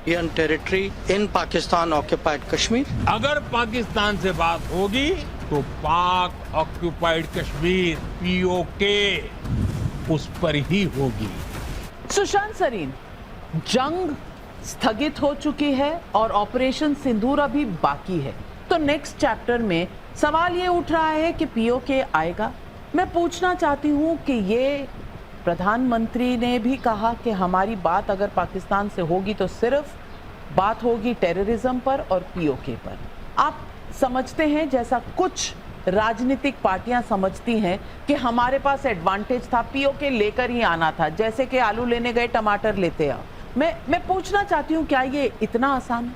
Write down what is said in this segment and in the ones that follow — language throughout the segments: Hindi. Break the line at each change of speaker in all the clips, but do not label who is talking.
Indian territory in Pakistan occupied Kashmir.
अगर पाकिस्तान से बात होगी तो पाक ऑक्युपाइड कश्मीर पीओके उस पर ही होगी।
सुशांत सरीन, जंग स्थगित हो चुकी है और ऑपरेशन सिंदूर अभी बाकी है, तो नेक्स्ट चैप्टर में सवाल ये उठ रहा है कि पीओके आएगा। मैं पूछना चाहती हूँ कि ये प्रधानमंत्री ने भी कहा कि हमारी बात अगर पाकिस्तान से होगी तो सिर्फ बात होगी टेररिज्म पर और पीओके पर। आप समझते हैं जैसा कुछ राजनीतिक पार्टियां समझती हैं कि हमारे पास एडवांटेज था, पीओके लेकर ही आना था, जैसे कि आलू लेने गए टमाटर लेते आओ। मैं पूछना चाहती हूँ, क्या ये इतना आसान है?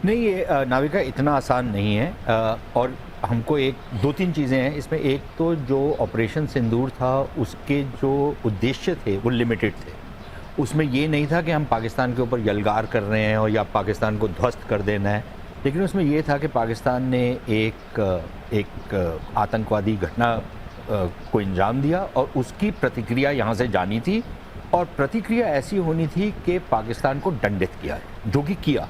नहीं, ये नाविका इतना आसान नहीं है। और हमको दो तीन चीज़ें हैं इसमें। एक तो जो ऑपरेशन सिंदूर था उसके जो उद्देश्य थे वो लिमिटेड थे। उसमें ये नहीं था कि हम पाकिस्तान के ऊपर यलगार कर रहे हैं और या पाकिस्तान को ध्वस्त कर देना है, लेकिन उसमें ये था कि पाकिस्तान ने एक आतंकवादी घटना को अंजाम दिया और उसकी प्रतिक्रिया यहाँ से जानी थी, और प्रतिक्रिया ऐसी होनी थी कि पाकिस्तान को दंडित किया है, जो कि किया।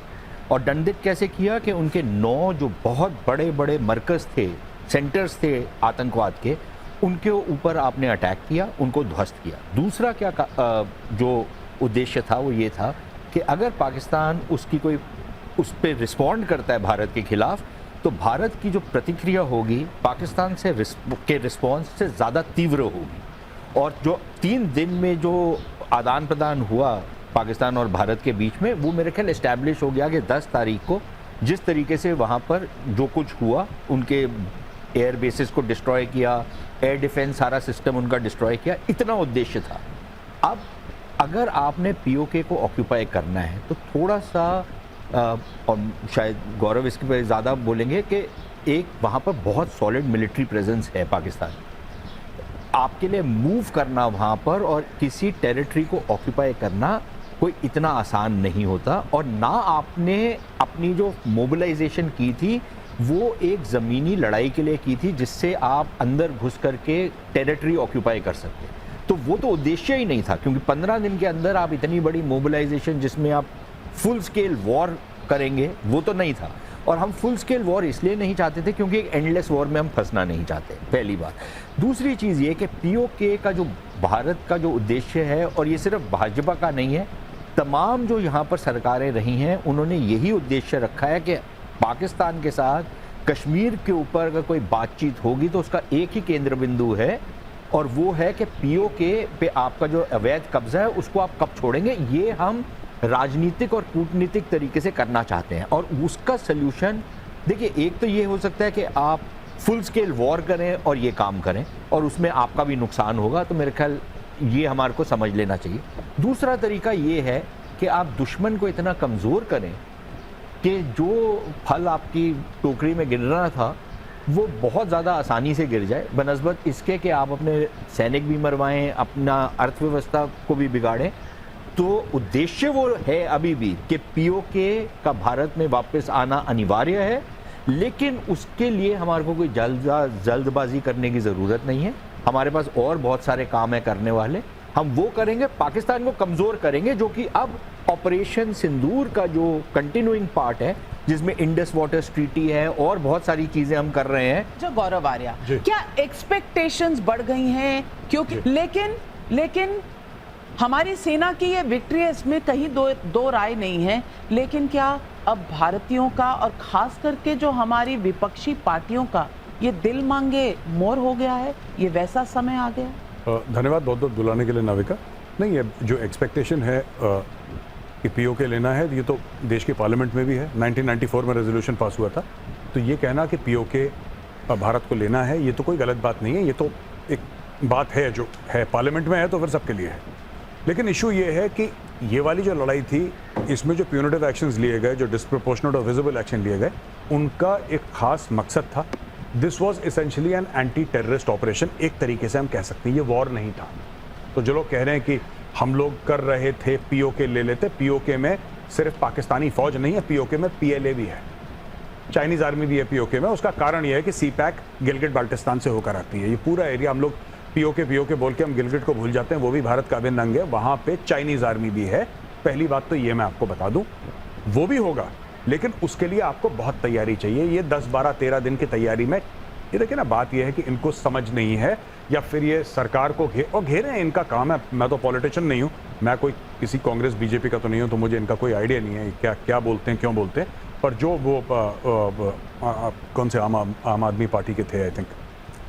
और दंडित कैसे किया कि उनके 9 जो बहुत बड़े बड़े मरकज़ थे, सेंटर्स थे आतंकवाद के, उनके ऊपर आपने अटैक किया, उनको ध्वस्त किया। दूसरा जो उद्देश्य था वो ये था कि अगर पाकिस्तान उस पर रिस्पॉन्ड करता है भारत के खिलाफ, तो भारत की जो प्रतिक्रिया होगी पाकिस्तान के रिस्पॉन्स से ज़्यादा तीव्र होगी। और जो 3 दिन में जो आदान प्रदान हुआ पाकिस्तान और भारत के बीच में, वो मेरे ख्याल इस्टेब्लिश हो गया कि 10 तारीख को जिस तरीके से वहाँ पर जो कुछ हुआ, उनके एयर बेसिस को डिस्ट्रॉय किया, एयर डिफेंस सारा सिस्टम उनका डिस्ट्रॉय किया, इतना उद्देश्य था। अब अगर आपने पीओके को ऑक्यूपाई करना है तो थोड़ा सा और शायद गौरव इसके पर ज़्यादा बोलेंगे कि एक वहाँ पर बहुत सॉलिड मिलिट्री प्रेजेंस है पाकिस्तान। आपके लिए मूव करना वहाँ पर और किसी टेरिटरी को ऑक्यूपाई करना कोई इतना आसान नहीं होता। और ना आपने अपनी जो मोबिलाइजेशन की थी वो एक ज़मीनी लड़ाई के लिए की थी जिससे आप अंदर घुस करके टेरिटरी ऑक्यूपाई कर सकते, तो वो तो उद्देश्य ही नहीं था। क्योंकि 15 दिन के अंदर आप इतनी बड़ी मोबिलाइजेशन जिसमें आप फुल स्केल वॉर करेंगे, वो तो नहीं था। और हम फुल स्केल वॉर इसलिए नहीं चाहते थे क्योंकि एक एंडलेस वॉर में हम फंसना नहीं चाहते, पहली बात। दूसरी चीज़ ये कि पीओके का जो भारत का जो उद्देश्य है, और ये सिर्फ भाजपा का नहीं है, तमाम जो यहाँ पर सरकारें रही हैं उन्होंने यही उद्देश्य रखा है कि पाकिस्तान के साथ कश्मीर के ऊपर अगर कोई बातचीत होगी तो उसका एक ही केंद्र बिंदु है, और वो है कि पीओके पे आपका जो अवैध कब्जा है उसको आप कब छोड़ेंगे। ये हम राजनीतिक और कूटनीतिक तरीके से करना चाहते हैं। और उसका सल्यूशन देखिए, एक तो ये हो सकता है कि आप फुल स्केल वॉर करें और ये काम करें, और उसमें आपका भी नुकसान होगा, तो मेरे ख्याल ये हमारे को समझ लेना चाहिए। दूसरा तरीका ये है कि आप दुश्मन को इतना कमज़ोर करें कि जो फल आपकी टोकरी में गिर रहा था वो बहुत ज़्यादा आसानी से गिर जाए, बनस्बत इसके कि आप अपने सैनिक भी मरवाएं, अपना अर्थव्यवस्था को भी बिगाड़ें। तो उद्देश्य वो है अभी भी कि पीओके का भारत में वापस आना अनिवार्य है, लेकिन उसके लिए हमारे को कोई जल्दबाजी करने की ज़रूरत नहीं है। हमारे पास और बहुत सारे काम है करने वाले, हम वो करेंगे, पाकिस्तान को कमज़ोर करेंगे, जो कि अब ऑपरेशन सिंदूर का जो कंटिन्यूइंग पार्ट है, जिसमें इंडस वाटर्स ट्रीटी है और बहुत सारी चीज़ें हम कर रहे हैं।
जो गौरव आर्या, क्या एक्सपेक्टेशंस बढ़ गई हैं? क्योंकि लेकिन हमारी सेना की ये विक्ट्री है, इसमें कहीं दो राय नहीं है, लेकिन क्या अब भारतीयों का और खास करके जो हमारी विपक्षी पार्टियों का ये दिल मांगे मोर हो गया है? ये वैसा समय आ गया?
धन्यवाद बहुत बहुत बुलाने के लिए नाविका। नहीं, ये जो एक्सपेक्टेशन है कि पीओके लेना है, ये तो देश के पार्लियामेंट में भी है। 1994 में रेजोल्यूशन पास हुआ था, तो ये कहना कि पीओके भारत को लेना है, ये तो कोई गलत बात नहीं है। ये तो एक बात है जो है, पार्लियामेंट में है तो फिर सबके लिए है। लेकिन इशू ये है कि ये वाली जो लड़ाई थी, इसमें जो प्यूनिटिव एक्शंस लिए गए, जो डिस्प्रोपोर्शनेट और विजिबल एक्शन लिए गए, उनका एक खास मकसद था। This was essentially an anti terrorist operation, एक तरीके से हम कह सकते हैं। ये वॉर नहीं था। तो जो लोग कह रहे हैं कि हम लोग कर रहे थे पीओके ले लेते, पीओके में सिर्फ पाकिस्तानी फौज नहीं है, पीओके में पीएलए भी है, चाइनीज आर्मी भी है पीओके में। उसका कारण यह है कि सीपैक गिलगिट बाल्टिस्तान से होकर आती है। ये पूरा एरिया हम लोग पीओके बोल के हम गिलगिट को भूल जाते हैं, वो भी भारत का अभिन्न अंग है। वहाँ पे चाइनीज आर्मी भी है। पहली बात तो ये मैं आपको बता दूं। वो भी होगा, लेकिन उसके लिए आपको बहुत तैयारी चाहिए। ये 10, 12, 13 दिन की तैयारी में, ये देखिए ना, बात ये है कि इनको समझ नहीं है या फिर ये सरकार को घेरे हैं, इनका काम है। मैं तो पॉलिटिशियन नहीं हूँ, मैं कोई किसी कांग्रेस बीजेपी का तो नहीं हूँ, तो मुझे इनका कोई आइडिया नहीं है क्या क्या बोलते हैं, क्यों बोलते हैं। पर जो वो कौन से आम आदमी पार्टी के थे, आई थिंक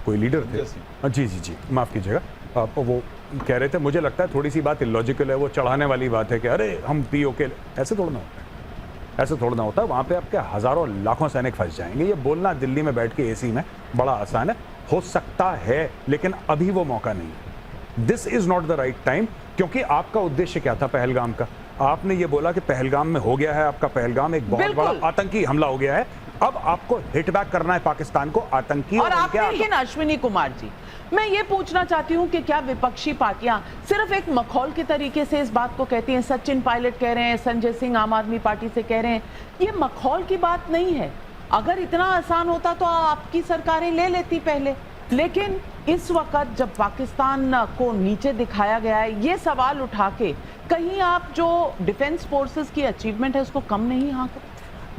कोई लीडर थे, जी माफ़ कीजिएगा, वो कह रहे थे, मुझे लगता है थोड़ी सी बात इलॉजिकल है, वो चढ़ाने वाली बात है कि अरे हम पीओके, ऐसे थोड़ा ना होता है, ऐसे थोड़ा ना होता है। वहाँ पे आपके हज़ारों लाखों सैनिक फंस जाएंगे। ये बोलना दिल्ली में बैठ के एसी में बड़ा आसान है, हो सकता है, लेकिन अभी वो मौका नहीं है। This is not the right time, क्योंकि आपका उद्देश्य क्या था पहलगाम का? आपने ये बोला कि पहलगाम में हो गया है आपका पहलगाम, एक बहुत बड़ा आतंकी हमला हो गया है, अब आपको हिट बैक करना है पाकिस्तान को आतंकी।
और आपने, लेकिन अश्विनी कुमार जी, मैं ये पूछना चाहती हूँ कि क्या विपक्षी पार्टियां सिर्फ एक मखौल के तरीके से इस बात को कहती हैं? सचिन पायलट कह रहे हैं, संजय सिंह आम आदमी पार्टी से कह रहे हैं, ये मखौल की बात नहीं है। अगर इतना आसान होता तो आपकी सरकारें ले लेती पहले। लेकिन इस वक्त जब पाकिस्तान को नीचे दिखाया गया है, ये सवाल उठा के कहीं आप जो डिफेंस फोर्सेस की अचीवमेंट है उसको कम नहीं हाँको?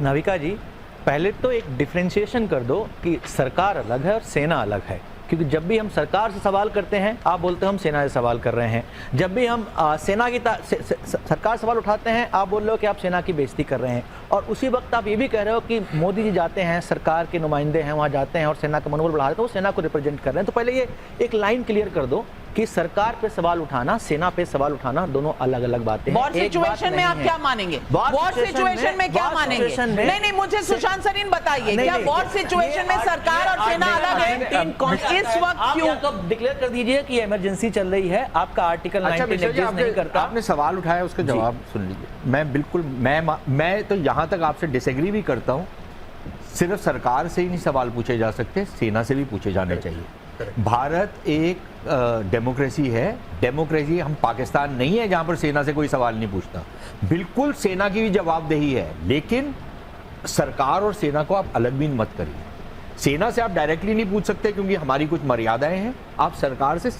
नाविका जी, पहले तो एक डिफरेंशिएशन कर दो कि सरकार अलग है और सेना अलग है। क्योंकि जब भी हम सरकार से सवाल करते हैं, आप बोलते हो हम सेना से सवाल कर रहे हैं। जब भी हम सेना की सरकार सवाल उठाते हैं, आप बोल रहे हो कि आप सेना की बेइज्जती कर रहे हैं। और उसी वक्त आप ये भी कह रहे हो कि मोदी जी जाते हैं, सरकार के नुमाइंदे हैं, वहाँ जाते हैं और सेना का मनोबल बढ़ा रहे हैं, तो वो सेना को रिप्रेजेंट कर रहे हैं। तो पहले ये एक लाइन क्लियर कर दो कि सरकार पे सवाल उठाना, सेना पे सवाल उठाना, दोनों अलग अलग बातें हैं।
वॉर सिचुएशन में आप क्या मानेंगे? वॉर सिचुएशन में क्या मानेंगे? नहीं, मुझे सुशांत सरीन बताइए, क्या वॉर सिचुएशन में सरकार और सेना अलग है? इस वक्त क्यों?
आप डिक्लेयर कर दीजिए कि इमरजेंसी चल रही है, आपका आर्टिकल 19 एग्जिस्ट नहीं करता।
आपने सवाल उठाया, उसका जवाब सुन लीजिए। मैं बिल्कुल, मैं तो यहाँ तक आपसे डिसएग्री भी करता हूँ। सिर्फ सरकार से ही नहीं सवाल पूछे जा सकते, सेना से भी पूछे जाने चाहिए। भारत एक डेमोक्रेसी है। डेमोक्रेसी हम पाकिस्तान नहीं है जहां पर सेना से कोई सवाल नहीं पूछता। बिल्कुल सेना की भी जवाबदेही है, लेकिन सरकार और सेना को आप अलग भी मत करिए। सेना से आप डायरेक्टली नहीं पूछ सकते क्योंकि हमारी कुछ मर्यादाएं हैं। आप सरकार से